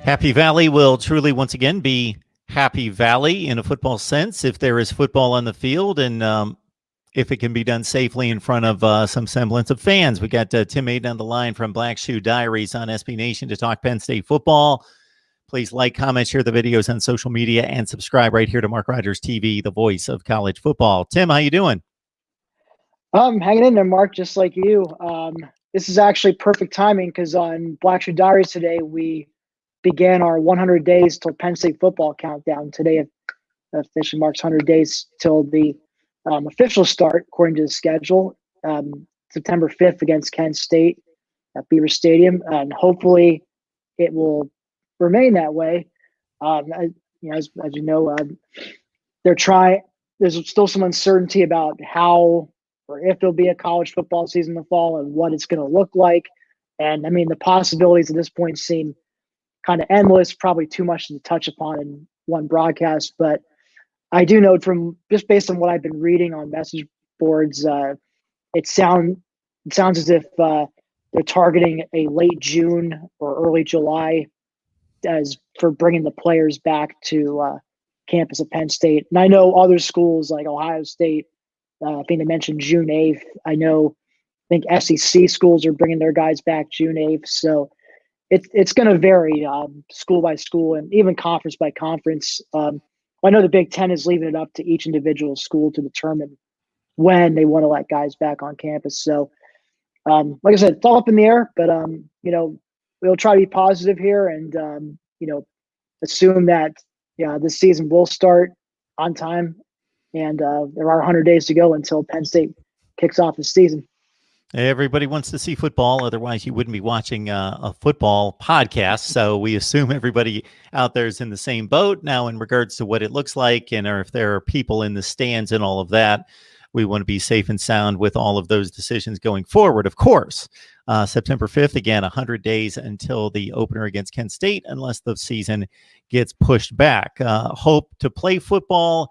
Happy Valley will truly once again be Happy Valley in a football sense if there is football on the field and if it can be done safely in front of some semblance of fans. We got Tim Aiden on the line from Black Shoe Diaries on SB Nation to talk Penn State football. Please like, comment, share the videos on social media, and subscribe right here to Mark Rogers TV, the voice of college football. Tim, how you doing? Hanging in there, Mark, just like you. This is actually perfect timing because on Black Shoe Diaries today, we began our 100 days till Penn State football countdown. Today officially marks 100 days till the official start, according to the schedule, September 5th against Kent State at Beaver Stadium. And hopefully it will remain that way. As you know, there's still some uncertainty about how or if there'll be a college football season in the fall and what it's going to look like. And I mean, the possibilities at this point seem kind of endless, probably too much to touch upon in one broadcast. But I do note from just based on what I've been reading on message boards, it sounds as if they're targeting a late June or early July as for bringing the players back to campus at Penn State. And I know other schools like Ohio State, I think they mentioned June 8th. I think SEC schools are bringing their guys back June 8th. So it's going to vary school by school and even conference by conference. I know the Big Ten is leaving it up to each individual school to determine when they want to let guys back on campus. So, like I said, it's all up in the air, but, we'll try to be positive here and, assume that this season will start on time. And there are 100 days to go until Penn State kicks off the season. Everybody wants to see football. Otherwise, you wouldn't be watching a football podcast. So we assume everybody out there is in the same boat. Now, in regards to what it looks like and or if there are people in the stands and all of that, we want to be safe and sound with all of those decisions going forward. Of course, September 5th, again, 100 days until the opener against Kent State, unless the season gets pushed back. Hope to play football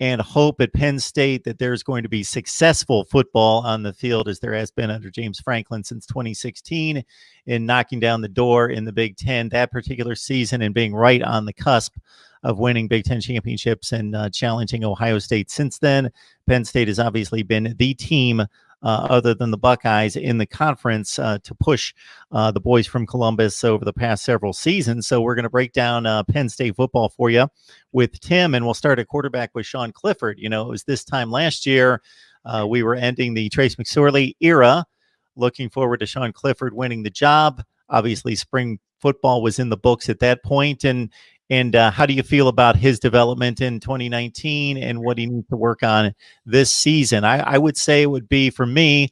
and hope at Penn State that there's going to be successful football on the field as there has been under James Franklin since 2016 in knocking down the door in the Big Ten that particular season and being right on the cusp of winning Big Ten championships and challenging Ohio State since then. Penn State has obviously been the team other than the Buckeyes in the conference to push the boys from Columbus over the past several seasons. So we're going to break down Penn State football for you with Tim, and we'll start at quarterback with Sean Clifford. It was this time last year we were ending the Trace McSorley era, looking forward to Sean Clifford winning the job. Obviously, spring football was in the books at that point, and how do you feel about his development in 2019 and what he needs to work on this season? I would say it would be, for me,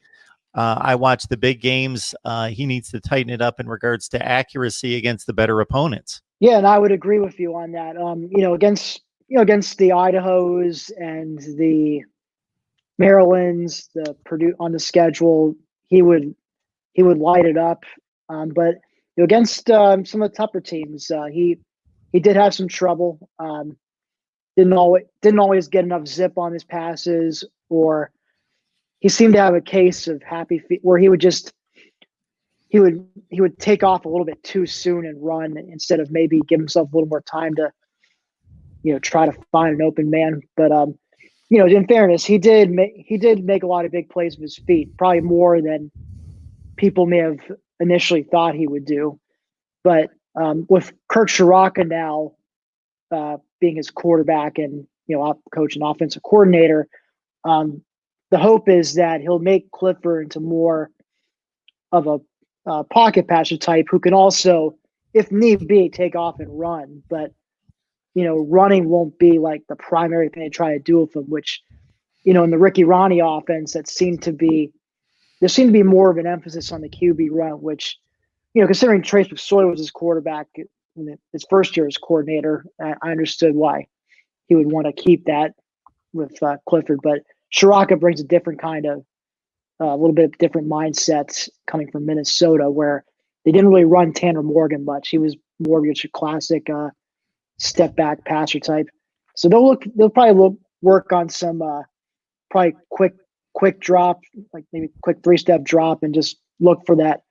I watch the big games. He needs to tighten it up in regards to accuracy against the better opponents. Yeah, and I would agree with you on that. Against the Idahos and the Marylands, the Purdue on the schedule, he would light it up. But against some of the tougher teams, he did have some trouble. Didn't always get enough zip on his passes, or he seemed to have a case of happy feet where he would take off a little bit too soon and run instead of maybe give himself a little more time to, try to find an open man. But in fairness, he did make a lot of big plays with his feet, probably more than people may have initially thought he would do. But with Kirk Shiraka now being his quarterback and coach and offensive coordinator, the hope is that he'll make Clifford into more of a pocket passer type who can also, if need be, take off and run. But running won't be like the primary thing they try to do with him. Which in the Ricky Ronnie offense, there seemed to be more of an emphasis on the QB run, which. Considering Trace McSorley was his quarterback in his first year as coordinator, I understood why he would want to keep that with Clifford. But Shiraka brings a different kind of, a little bit of different mindset coming from Minnesota, where they didn't really run Tanner Morgan much. He was more of your classic step back passer type. So they'll probably work on some probably quick drop, like maybe quick 3-step drop, and just look for that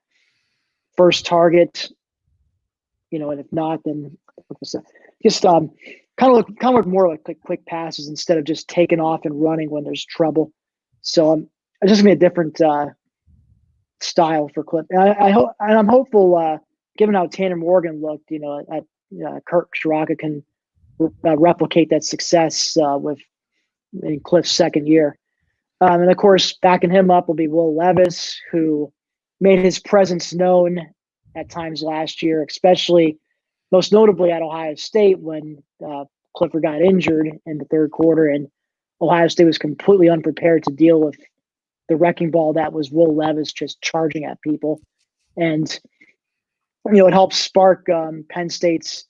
first target and if not, then just kind of look more like quick passes instead of just taking off and running when there's trouble. So it's just gonna be a different style for Cliff. And I'm hopeful, given how Tanner Morgan looked, at Kirk Shiraka can replicate that success in Cliff's second year. And of course, backing him up will be Will Levis, who made his presence known at times last year, especially most notably at Ohio State when Clifford got injured in the third quarter, and Ohio State was completely unprepared to deal with the wrecking ball that was Will Levis just charging at people. And, it helped spark Penn State's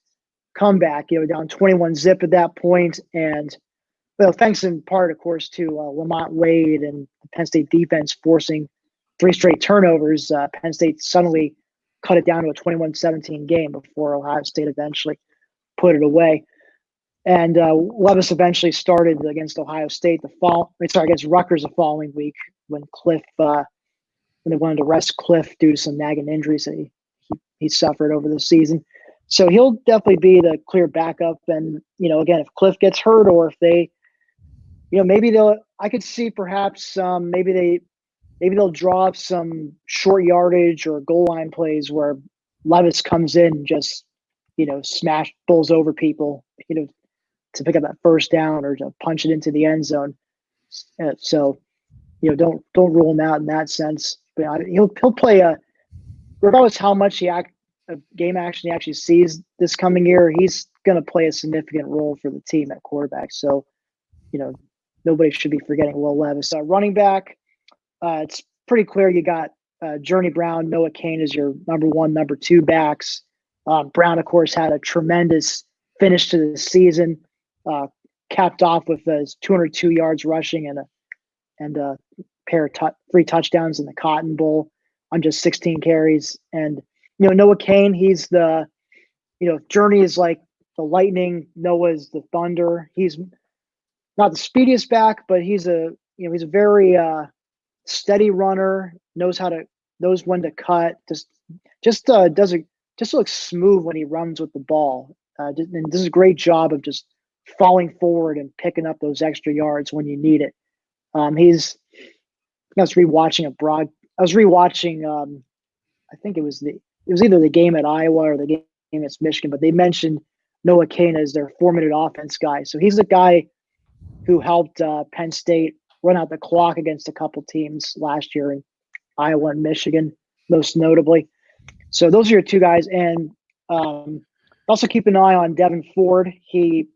comeback, down 21-0 at that point. And, thanks in part, of course, to Lamont Wade and the Penn State defense forcing 3 straight turnovers. Penn State suddenly cut it down to a 21-17 game before Ohio State eventually put it away. And Levis eventually started against Ohio State against Rutgers the following week when they wanted to rest Cliff due to some nagging injuries that he suffered over the season. So he'll definitely be the clear backup. And, again, if Cliff gets hurt or if they, I could see perhaps maybe they'll draw up some short yardage or goal line plays where Levis comes in and just, smash bulls over people, to pick up that first down or to punch it into the end zone. So, don't rule him out in that sense. But he'll play regardless how much game action he actually sees this coming year, he's going to play a significant role for the team at quarterback. So, nobody should be forgetting Will Levis. Running back, it's pretty clear you got Journey Brown, Noah Cain as your number 1, number 2 backs. Brown, of course, had a tremendous finish to the season, capped off with 202 yards rushing and a pair of 3 touchdowns in the Cotton Bowl on just 16 carries. And, Noah Cain, he's the, Journey is like the lightning, Noah's the thunder. He's not the speediest back, but he's a very steady runner, knows when to cut, just looks smooth when he runs with the ball. And does a great job of just falling forward and picking up those extra yards when you need it. I was rewatching I think it was either the game at Iowa or the game against Michigan, but they mentioned Noah Cain as their 4-minute offense guy. So he's the guy who helped Penn State run out the clock against a couple teams last year in Iowa and Michigan, most notably. So those are your 2 guys. And also keep an eye on Devin Ford. He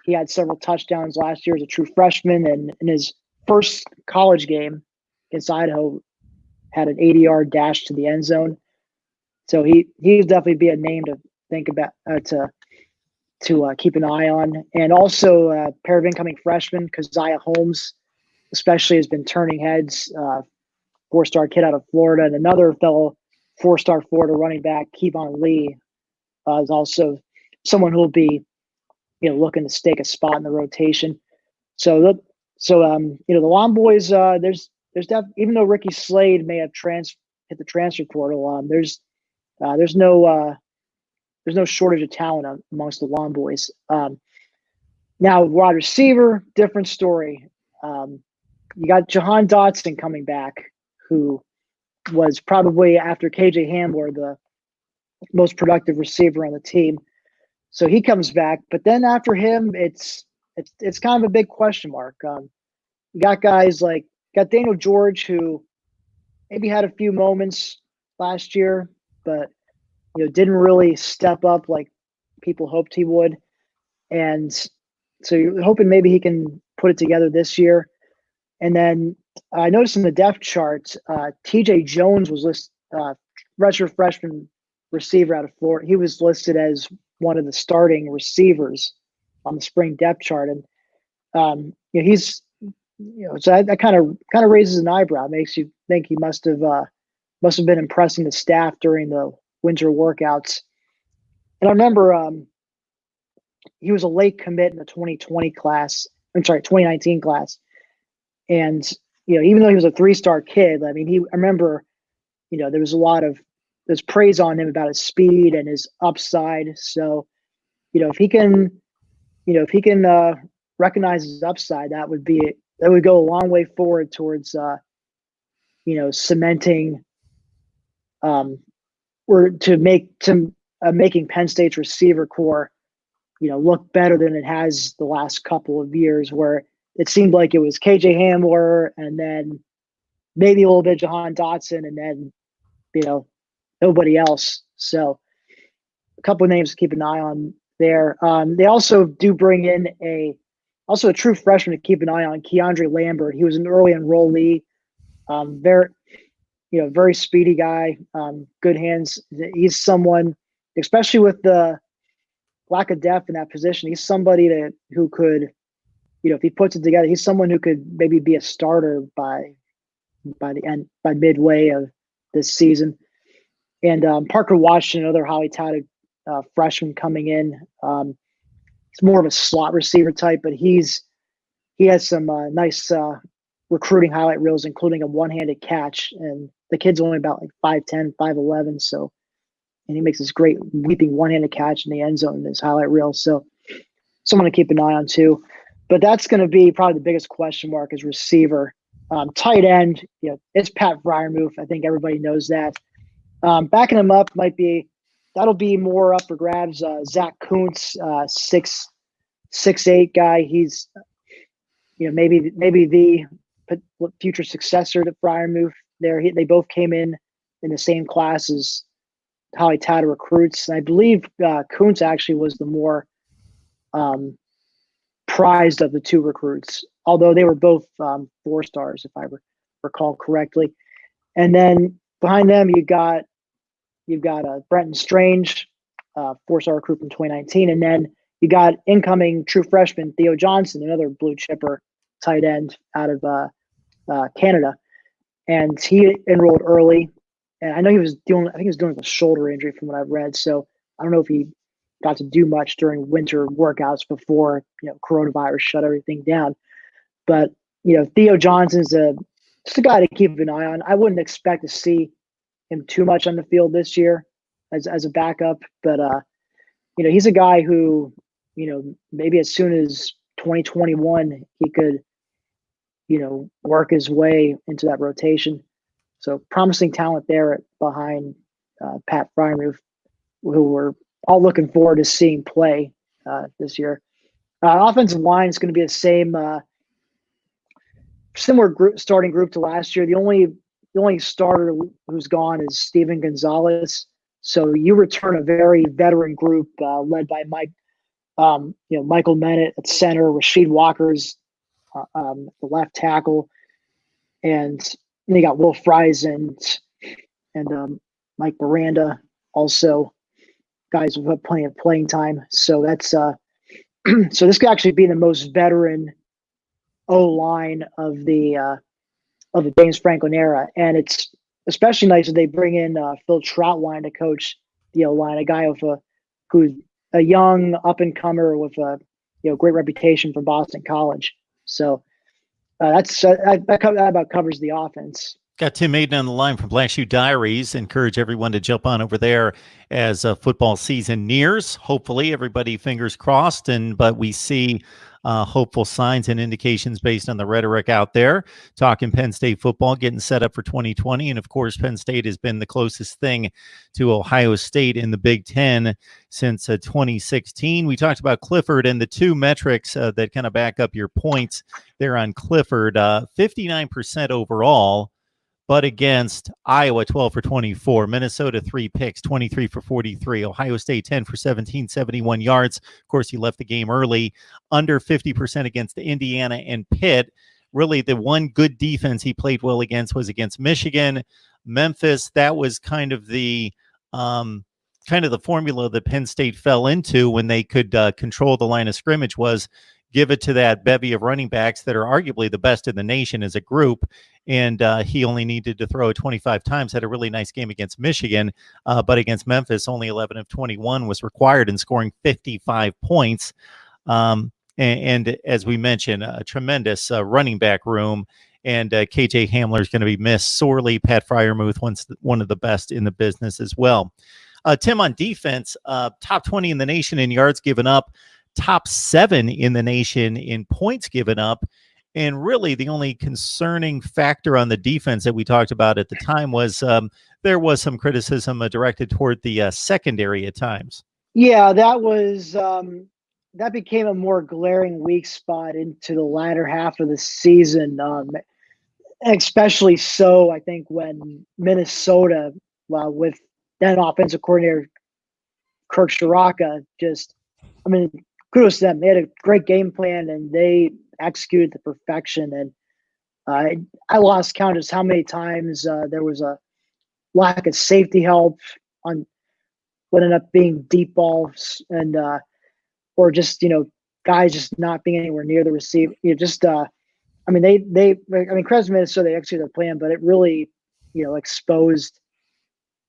had several touchdowns last year as a true freshman, and in his first college game against Idaho had an 80-yard dash to the end zone. So he'd definitely be a name to think about to keep an eye on. And also a pair of incoming freshmen, Keziah Holmes especially has been turning heads, 4-star kid out of Florida, and another fellow 4-star Florida running back, Kevon Lee, is also someone who will be, looking to stake a spot in the rotation. So the Lon boys, there's even though Ricky Slade may have hit the transfer portal, there's no shortage of talent amongst the Lon boys. Now wide receiver, different story. You got Jahan Dotson coming back, who was probably after KJ Hamler the most productive receiver on the team. So he comes back, but then after him, it's kind of a big question mark. You got guys like Daniel George, who maybe had a few moments last year, but didn't really step up like people hoped he would. And so you're hoping maybe he can put it together this year. And then I noticed in the depth chart, TJ Jones was listed, redshirt freshman receiver out of Florida. He was listed as one of the starting receivers on the spring depth chart. And he's, so that kind of raises an eyebrow. It makes you think he must have been impressing the staff during the winter workouts. And I remember he was a late commit in the 2019 class. And, even though he was a 3-star kid, I mean, I remember, there was a lot of there's praise on him about his speed and his upside. So, if he can, recognize his upside, that would go a long way forward towards, cementing, or making Penn State's receiver core, look better than it has the last couple of years, where it seemed like it was KJ Hamler and then maybe a little bit Jahan Dotson and then, nobody else. So a couple of names to keep an eye on there. They also do bring in a true freshman to keep an eye on, Keandre Lambert. He was an early enrollee, very speedy guy, good hands. He's someone, especially with the lack of depth in that position, he's somebody who could, if he puts it together, he's someone who could maybe be a starter by midway of this season. And Parker Washington, another highly touted freshman coming in. He's more of a slot receiver type, but he has some nice recruiting highlight reels, including a one-handed catch. And the kid's only about like 5'10", 5'11", so, and he makes this great leaping one-handed catch in the end zone in his highlight reel. So someone to keep an eye on too. But that's going to be probably the biggest question mark is receiver. Tight end, it's Pat Freiermuth. I think everybody knows that. Backing him up that'll be more up for grabs. Zach Kuntz, 6'8" guy. He's, maybe the future successor to Freiermuth. They both came in the same class as highly touted recruits. And I believe Kuntz actually was the more prized of the two recruits, although they were both 4 stars, if I recall correctly. And then behind them, you've got Brenton Strange, 4-star recruit from 2019, and then you got incoming true freshman Theo Johnson, another blue chipper tight end out of Canada, and he enrolled early. And I know he was dealing with a shoulder injury from what I've read, so I don't know if he got to do much during winter workouts before coronavirus shut everything down. But Theo Johnson's just a guy to keep an eye on. I wouldn't expect to see him too much on the field this year as a backup, but he's a guy who maybe as soon as 2021 he could work his way into that rotation. So promising talent there behind Pat Freiermuth, who we're all looking forward to seeing play this year. Offensive line is going to be the same, similar starting group to last year. The only starter who's gone is Steven Gonzalez. So you return a very veteran group led by Michael Mennett at center, Rasheed Walker's the left tackle, and then you got Will Fries and Mike Miranda, also guys who have plenty of playing time. So that's so this could actually be the most veteran O-line of the James Franklin era, and it's especially nice that they bring in Phil Troutwine to coach the O-line, a guy who's a young up-and-comer with a great reputation from Boston College. So that about covers the offense. Got Tim Maiden on the line from Black Shoe Diaries. Encourage everyone to jump on over there as football season nears. Hopefully, everybody fingers crossed, but we see hopeful signs and indications based on the rhetoric out there. Talking Penn State football, getting set up for 2020. And of course, Penn State has been the closest thing to Ohio State in the Big Ten since 2016. We talked about Clifford and the two metrics that kind of back up your points there on Clifford. 59% overall, but against Iowa, 12 for 24, Minnesota, 3 picks, 23 for 43, Ohio State, 10 for 17, 71 yards. Of course, he left the game early, under 50% against Indiana and Pitt. Really, the one good defense he played well against was against Michigan. Memphis, that was kind of the formula that Penn State fell into when they could control the line of scrimmage, was give it to that bevy of running backs that are arguably the best in the nation as a group. And he only needed to throw it 25 times, had a really nice game against Michigan, but against Memphis, only 11 of 21 was required in scoring 55 points. And as we mentioned, a tremendous running back room. and KJ Hamler is going to be missed sorely. Pat Fryermuth, one of the best in the business as well. Tim, on defense, top 20 in the nation in yards given up, top 7 in the nation in points given up. And really, the only concerning factor on the defense that we talked about at the time was there was some criticism directed toward the secondary at times. Yeah, that was that became a more glaring weak spot into the latter half of the season, especially so, I think, when Minnesota, with then offensive coordinator Kirk Shiraka, kudos to them. They had a great game plan, and they executed to perfection. And I lost count as how many times there was a lack of safety help on what ended up being deep balls, and or just guys just not being anywhere near the receiver. Credit to Minnesota, they executed their plan, but it really exposed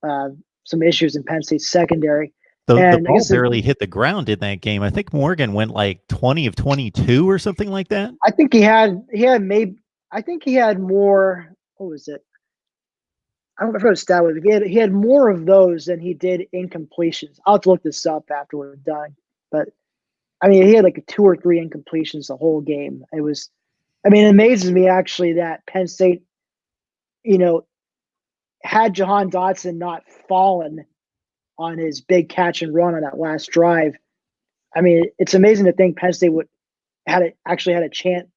some issues in Penn State's secondary. The ball barely hit the ground in that game. I think Morgan went like 20 of 22 or something like that. I think he had more. What was it? I don't know what stat was. He had more of those than he did incompletions. I'll have to look this up after we're done. But he had like 2 or 3 incompletions the whole game. It amazes me actually that Penn State, had Jahan Dotson not fallen on his big catch and run on that last drive. It's amazing to think Penn State had a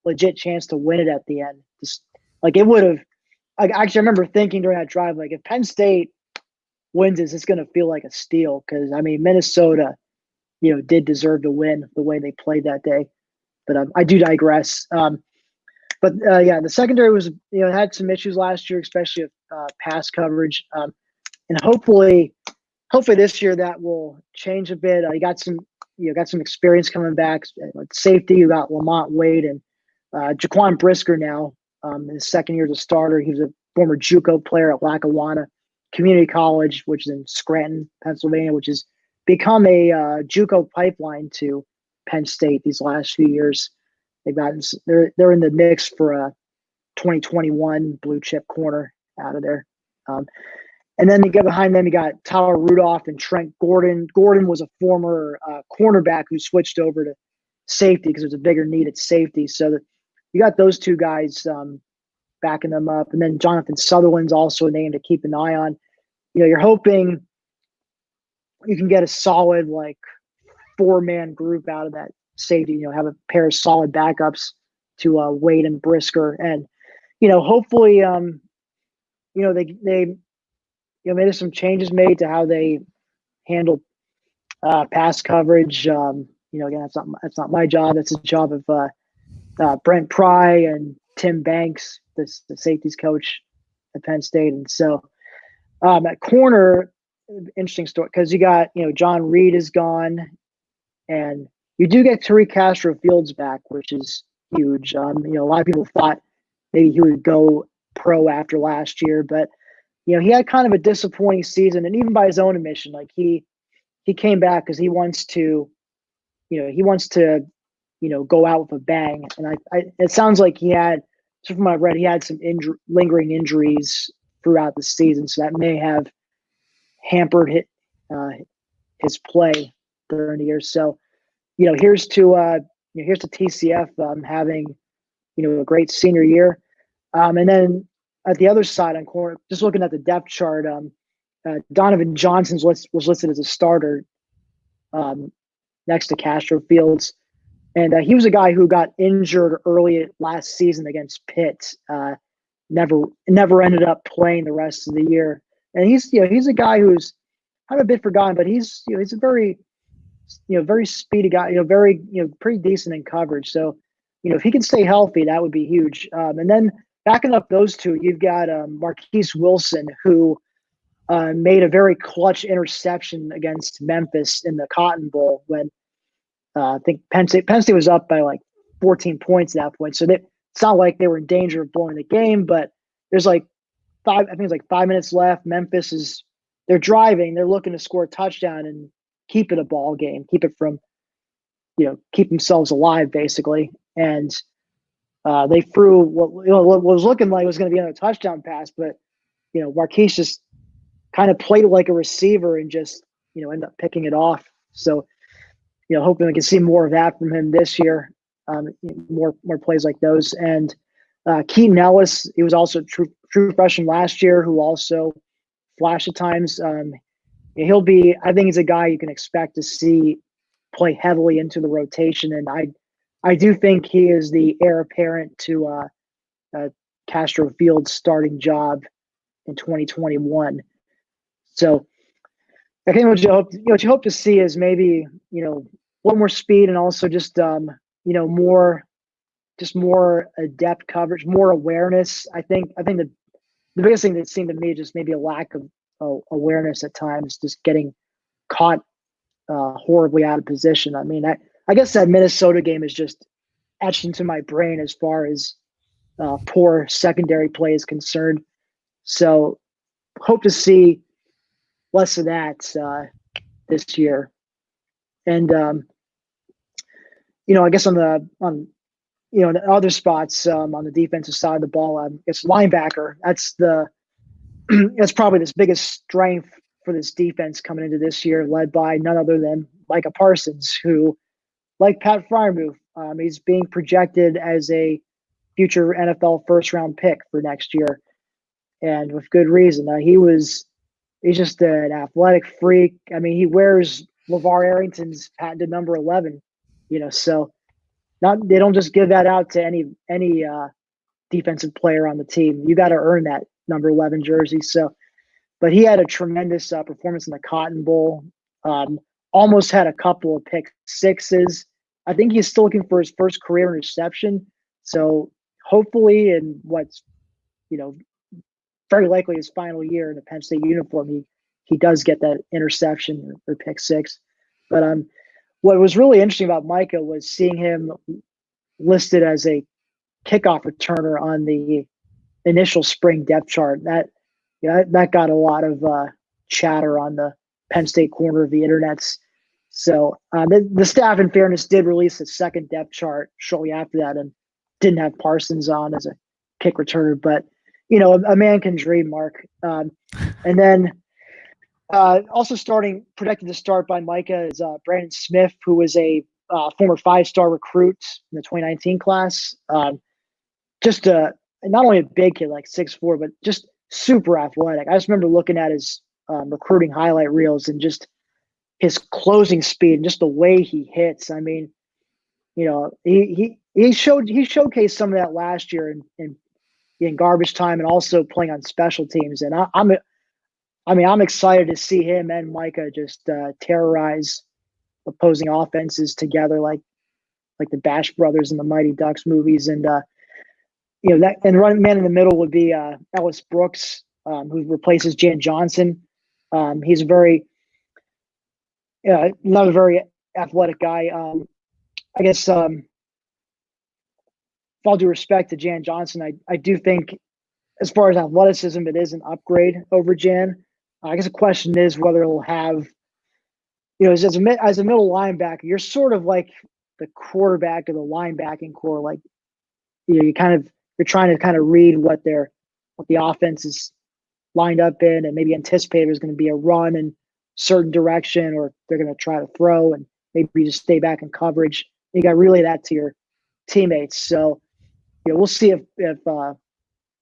legit chance to win it at the end. It would have. Actually, I remember thinking during that drive, if Penn State wins this, it's going to feel like a steal because Minnesota, did deserve to win the way they played that day. But I do digress. The secondary was had some issues last year, especially with pass coverage, and hopefully this year that will change a bit. You got some experience coming back. Safety, you got Lamont Wade and Jaquan Brisker now. His second year as a starter. He was a former JUCO player at Lackawanna Community College, which is in Scranton, Pennsylvania, which has become a JUCO pipeline to Penn State these last few years. They're in the mix for a 2021 blue chip corner out of there. And then you get behind them, you got Tyler Rudolph and Trent Gordon. Gordon was a former cornerback who switched over to safety because there's a bigger need at safety. So you got those two guys backing them up. And then Jonathan Sutherland's also a name to keep an eye on. You're hoping you can get a solid 4-man group out of that safety, have a pair of solid backups to Wade and Brisker. And, hopefully, they maybe some changes made to how they handle pass coverage. Again, that's not my job. That's the job of Brent Pry and Tim Banks, the safeties coach at Penn State. And so at corner, interesting story because you got, John Reed is gone and you do get Tariq Castro-Fields back, which is huge. A lot of people thought maybe he would go pro after last year, but he had kind of a disappointing season, and even by his own admission, he came back because he wants to go out with a bang. And it sounds like he had, so from what I've read, he had some lingering injuries throughout the season, so that may have hampered his play during the year. So, here's to TCF having a great senior year, and then at the other side on corner, just looking at the depth chart, Donovan Johnson was listed as a starter next to Castro-Fields. And he was a guy who got injured early last season against Pitt. Never ended up playing the rest of the year. And he's a guy who's kind of a bit forgotten, but he's a very speedy guy. Pretty decent in coverage. So if he can stay healthy, that would be huge. And then backing up those two, you've got Marquise Wilson, who made a very clutch interception against Memphis in the Cotton Bowl when I think Penn State was up by 14 points at that point. So it's not like they were in danger of blowing the game, but there's 5 minutes left. They're driving, they're looking to score a touchdown and keep it a ball game, keep it from, keep themselves alive basically. And They threw what was looking like was going to be another touchdown pass, but Marquise just kind of played it like a receiver and just ended up picking it off. So hoping we can see more of that from him this year. More plays like those. And Keaton Ellis, he was also a true freshman last year, who also flashed at times. He'll be. I think he's a guy you can expect to see play heavily into the rotation, and I do think he is the heir apparent to Castro-Fields' starting job in 2021. So I think what you hope to see is maybe a little more speed, and also just more adept coverage, more awareness. I think the biggest thing that seemed to me just maybe a lack of awareness at times, just getting caught horribly out of position. I mean, I guess that Minnesota game is just etched into my brain as far as poor secondary play is concerned. So hope to see less of that this year. And I guess on the other spots on the defensive side of the ball, it's linebacker. That's probably the biggest strength for this defense coming into this year, led by none other than Micah Parsons, who, like Pat Freiermuth, he's being projected as a future NFL first-round pick for next year, and with good reason. He's just an athletic freak. I mean, he wears LeVar Arrington's patented number 11, so they don't just give that out to any defensive player on the team. You got to earn that number 11 jersey. So, but he had a tremendous performance in the Cotton Bowl. Almost had a couple of pick sixes. I think he's still looking for his first career interception. So hopefully, in what's very likely his final year in the Penn State uniform, he does get that interception or pick six. But what was really interesting about Micah was seeing him listed as a kickoff returner on the initial spring depth chart. That got a lot of chatter on the Penn State corner of the internets. So the staff, in fairness, did release a second depth chart shortly after that and didn't have Parsons on as a kick returner. But a man can dream, Mark. And then also projected to start by Micah is Brandon Smith, who was a former 5-star recruit in the 2019 class. Just not only a big kid, like 6'4", but just super athletic. I just remember looking at his recruiting highlight reels and just his closing speed and just the way he hits. I mean, he showcased some of that last year in garbage time and also playing on special teams. And I'm excited to see him and Micah just terrorize opposing offenses together, like the Bash Brothers and the Mighty Ducks movies. And and running man in the middle would be Ellis Brooks, who replaces Jan Johnson. He's another very athletic guy. I guess with all due respect to Jan Johnson, I do think as far as athleticism, it is an upgrade over Jan. I guess the question is whether it'll have, as a middle linebacker, you're sort of like the quarterback of the linebacking core. Like, you're trying to kind of read what the offense is lined up in, and maybe anticipate there's going to be a run in certain direction, or they're going to try to throw, and maybe you just stay back in coverage. You got to relay that to your teammates. So, we'll see if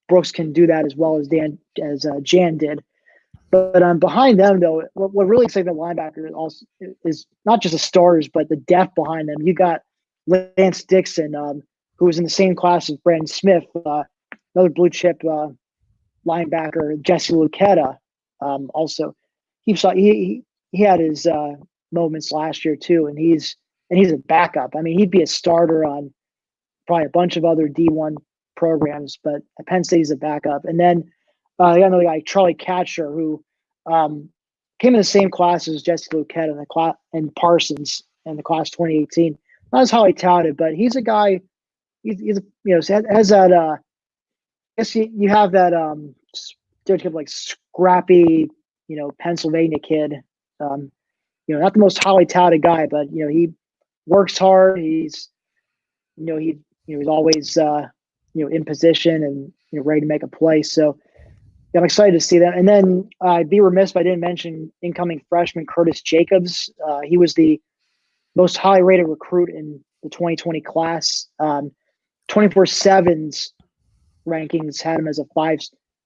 Brooks can do that as well as Jan did. But behind them, though, what really excites the linebacker also is not just the starters, but the depth behind them. You got Lance Dixon, who was in the same class as Brandon Smith, another blue chip linebacker, Jesse Luketa. Also, he had his moments last year too, and he's a backup. I mean, he'd be a starter on probably a bunch of other D1 programs, but at Penn State he's a backup. And then I got another guy, Charlie Katcher, who came in the same class as Jesse Luketa and Parsons in the class 2018. Not as highly touted, but he's a guy. He's has that. I guess you have that stereotype like scrappy, Pennsylvania kid. Not the most highly touted guy, but he works hard. He he's always in position and ready to make a play. So I'm excited to see that. And then I'd be remiss if I didn't mention incoming freshman Curtis Jacobs. He was the most highly rated recruit in the 2020 class. 24/7's rankings had him as a five.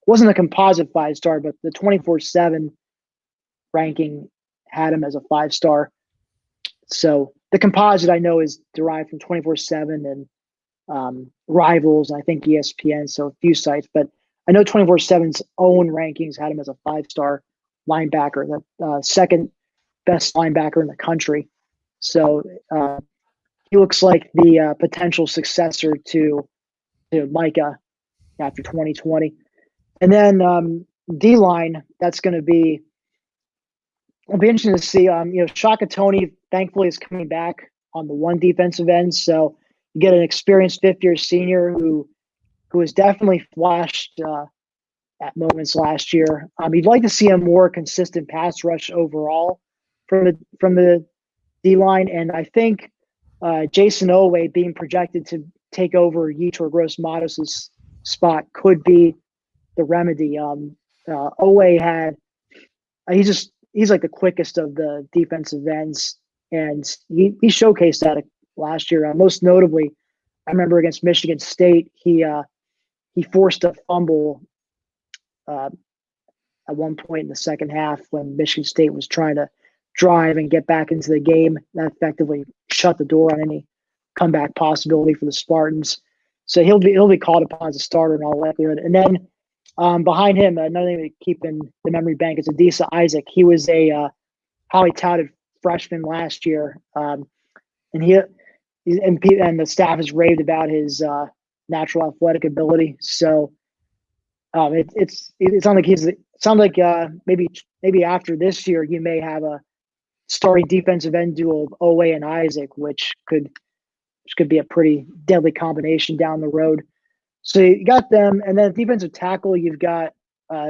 Wasn't a composite 5-star, but the 24/7 ranking had him as a 5-star. So the composite I know is derived from 24/7 and Rivals, and I think ESPN, so a few sites. But I know 24/7's own rankings had him as a 5-star linebacker, the second best linebacker in the country. So he looks like the potential successor to Micah after 2020. And then D-line, that's going to be it'll be interesting to see. Shaka Toney, thankfully, is coming back on the one defensive end. So you get an experienced fifth-year senior who has definitely flashed at moments last year. You'd like to see a more consistent pass rush overall from the D-line. And I think Jason Owe being projected to take over Yetur Gross-Matos' spot could be the remedy. Owe had he's like the quickest of the defensive ends, and he showcased that last year. Most notably, I remember against Michigan State, he forced a fumble at one point in the second half when Michigan State was trying to drive and get back into the game. That effectively shut the door on any comeback possibility for the Spartans. So he'll be called upon as a starter in all likelihood. And then behind him, another thing to keep in the memory bank is Adisa Isaac. He was a highly touted freshman last year, and the staff has raved about his natural athletic ability. So it sounds like maybe after this year you may have a starting defensive end duo of Owe and Isaac, which could be a pretty deadly combination down the road. So you got them, and then defensive tackle, you've got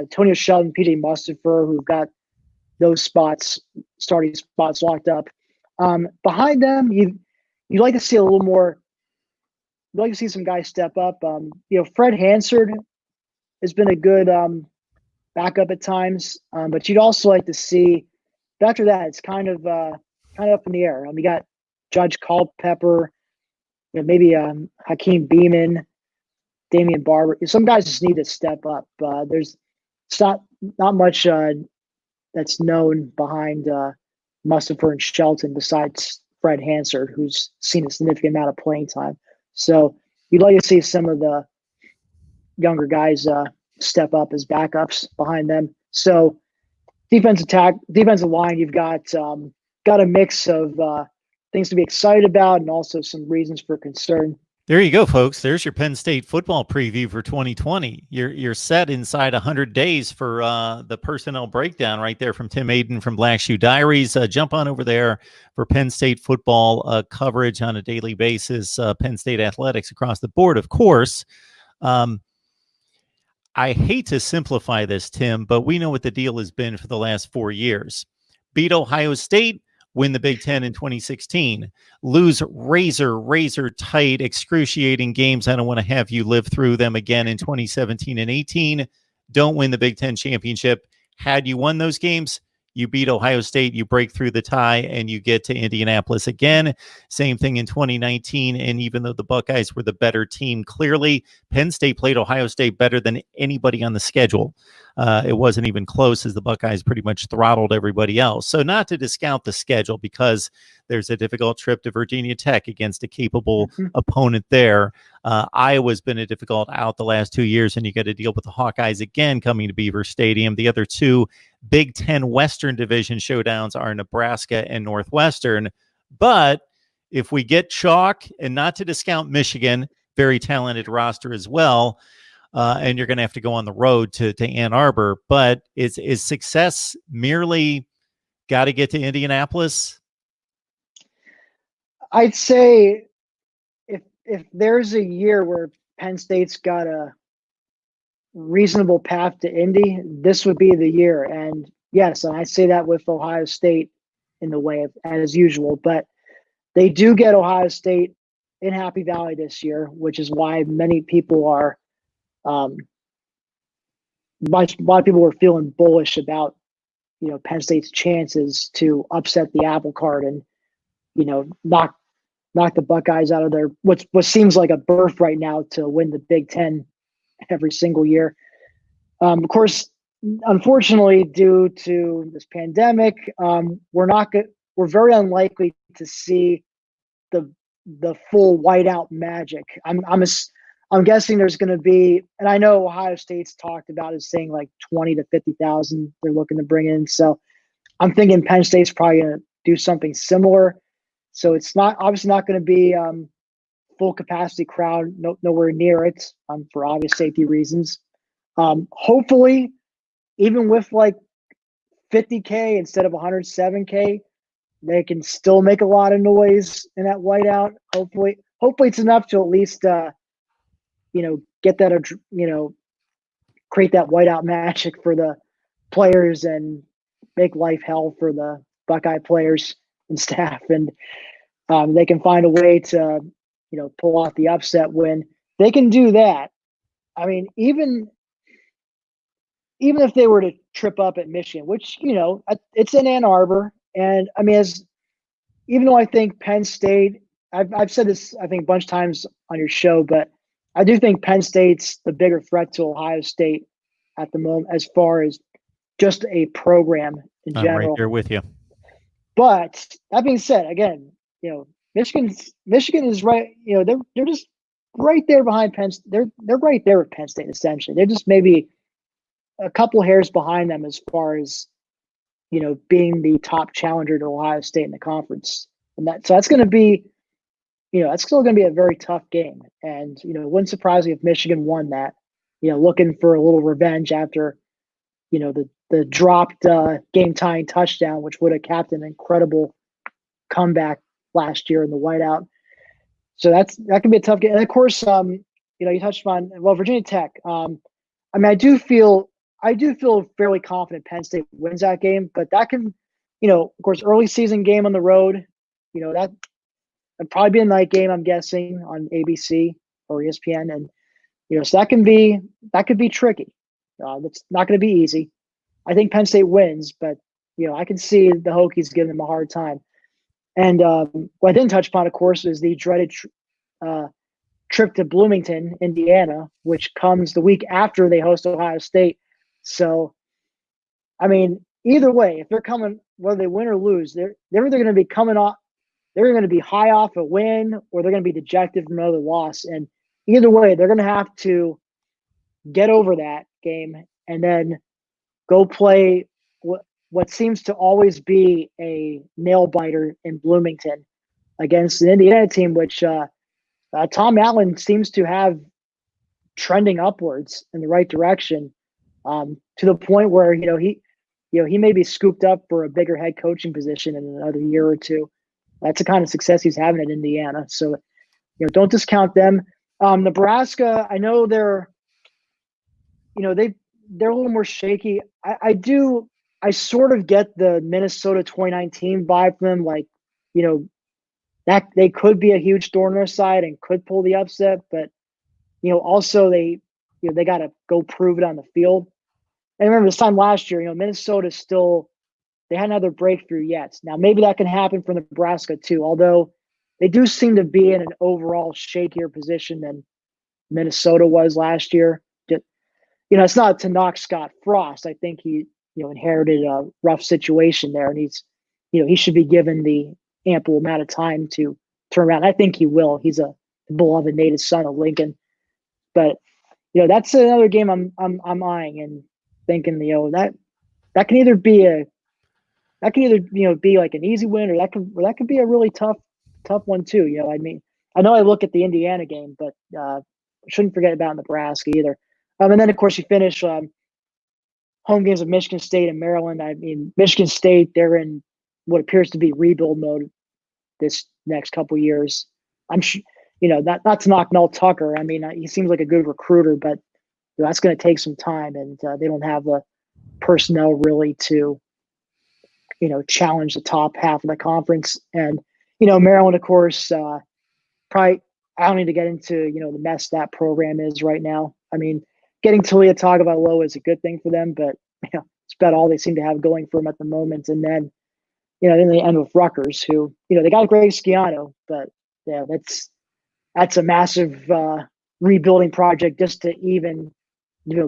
Tonio Shelton, PJ Mustipher, who've got those starting spots locked up. Behind them, you'd like to see a little more. You'd like to see some guys step up. Fred Hansard has been a good backup at times, but you'd also like to see. After that, it's kind of up in the air. You got Judge Culpepper, maybe Hakeem Beeman, Damian Barber. Some guys just need to step up. There's not much that's known behind Mustipher and Shelton besides Fred Hansard, who's seen a significant amount of playing time. So you'd like to see some of the younger guys step up as backups behind them. So defensive line, you've got a mix of things to be excited about and also some reasons for concern. There you go, folks. There's your Penn State football preview for 2020. You're set inside 100 days for the personnel breakdown right there from Tim Aiden from Black Shoe Diaries. Jump on over there for Penn State football coverage on a daily basis. Penn State athletics across the board, of course. I hate to simplify this, Tim, but we know what the deal has been for the last 4 years. Beat Ohio State, win the Big Ten in 2016, lose razor tight, excruciating games. I don't want to have you live through them again in 2017 and 18. Don't win the Big Ten championship. Had you won those games, you beat Ohio State, you break through the tie, and you get to Indianapolis again. Same thing in 2019. And even though the Buckeyes were the better team, clearly Penn State played Ohio State better than anybody on the schedule. It wasn't even close, as the Buckeyes pretty much throttled everybody else. So not to discount the schedule, because there's a difficult trip to Virginia Tech against a capable opponent there. Iowa's been a difficult out the last 2 years, and you got to deal with the Hawkeyes again coming to Beaver Stadium. The other two Big Ten Western Division showdowns are Nebraska and Northwestern. But if we get chalk, and not to discount Michigan, very talented roster as well, and you're going to have to go on the road to Ann Arbor. But is success merely got to get to Indianapolis? I'd say if there's a year where Penn State's got a reasonable path to Indy, this would be the year. And yes, and I say that with Ohio State in the way of, as usual, but they do get Ohio State in Happy Valley this year, which is why many people are, a lot of people were feeling bullish about, Penn State's chances to upset the apple cart and, knock the Buckeyes out of their what seems like a birth right now to win the Big Ten every single year. Of course, unfortunately, due to this pandemic, we're very unlikely to see the full whiteout magic. I'm guessing there's going to be, and I know Ohio State's talked about is saying like 20 to 50,000 they're looking to bring in. So I'm thinking Penn State's probably going to do something similar. So it's obviously not going to be full capacity crowd, nowhere near it, for obvious safety reasons. Hopefully, even with like 50K instead of 107K, they can still make a lot of noise in that whiteout. Hopefully it's enough to at least get that, create that whiteout magic for the players and make life hell for the Buckeye players and staff, and they can find a way to pull off the upset win. They can do that. I mean, even if they were to trip up at Michigan, which it's in Ann Arbor, and I mean, even though I think Penn State, I've said this I think a bunch of times on your show, but I do think Penn State's the bigger threat to Ohio State at the moment as far as just a program in general. I'm right there with you. But that being said, again, Michigan is right. They're just right there behind Penn. They're right there with Penn State essentially. They're just maybe a couple hairs behind them as far as being the top challenger to Ohio State in the conference. And that's going to be, that's still going to be a very tough game. And it wouldn't surprise me if Michigan won that. Looking for a little revenge after the dropped game-tying touchdown, which would have capped an incredible comeback last year in the whiteout. So that can be a tough game. And of course, you touched on Virginia Tech. I mean, I do feel fairly confident Penn State wins that game, but that can, of course, early season game on the road, that'd probably be a night game, I'm guessing, on ABC or ESPN, and so that could be tricky. That's not going to be easy. I think Penn State wins, but I can see the Hokies giving them a hard time. And what I didn't touch upon, of course, is the dreaded trip to Bloomington, Indiana, which comes the week after they host Ohio State. So, I mean, either way, if they're coming, whether they win or lose, they're either going to be coming off, they're going to be high off a win, or they're going to be dejected from another loss. And either way, they're going to have to get over that game and then go play what seems to always be a nail biter in Bloomington against an Indiana team, which Tom Allen seems to have trending upwards in the right direction, to the point where he may be scooped up for a bigger head coaching position in another year or two. That's the kind of success he's having at Indiana. So don't discount them. Nebraska, I know they're a little more shaky. I sort of get the Minnesota 2019 vibe from them, like, that they could be a huge thorn in their side and could pull the upset, but also they got to go prove it on the field. And remember this time last year, Minnesota still, they hadn't had their breakthrough yet. Now maybe that can happen for Nebraska too, although they do seem to be in an overall shakier position than Minnesota was last year. It's not to knock Scott Frost. I think he inherited a rough situation there, and he should be given the ample amount of time to turn around. I think he will. He's a beloved native son of Lincoln. But that's another game I'm eyeing and thinking that can either be be like an easy win, or that could be a really tough one too. I mean, I know I look at the Indiana game, but shouldn't forget about Nebraska either. And then of course you finish home games of Michigan State and Maryland. I mean, Michigan State, they're in what appears to be rebuild mode this next couple years. I'm sure, not to knock Mel Tucker. I mean, he seems like a good recruiter, but that's going to take some time, and they don't have the personnel really to, challenge the top half of the conference. And, Maryland, of course, probably I don't need to get into, the mess that program is right now. I mean, getting Talia Tagovailoa is a good thing for them, but it's about all they seem to have going for them at the moment. And then, then they end with Rutgers, who, they got Greg Schiano, but yeah, that's a massive rebuilding project just to even,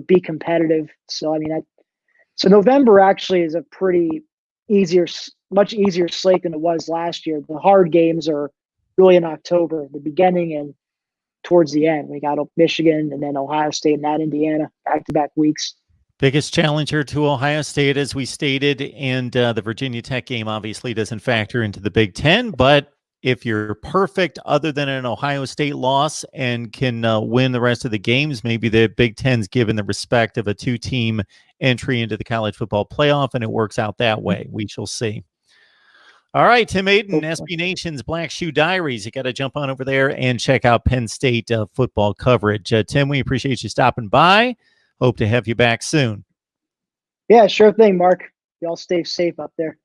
be competitive. So, I mean, so November actually is a much easier slate than it was last year. The hard games are really in October, the beginning and towards the end. We got Michigan and then Ohio State and at Indiana back-to-back weeks. Biggest challenger to Ohio State, as we stated, and the Virginia Tech game obviously doesn't factor into the Big Ten, but if you're perfect other than an Ohio State loss and can win the rest of the games, maybe the Big Ten's given the respect of a two-team entry into the college football playoff, and it works out that way. We shall see. All right, Tim Aiden, SB Nation's Black Shoe Diaries. You got to jump on over there and check out Penn State football coverage. Tim, we appreciate you stopping by. Hope to have you back soon. Yeah, sure thing, Mark. Y'all stay safe up there.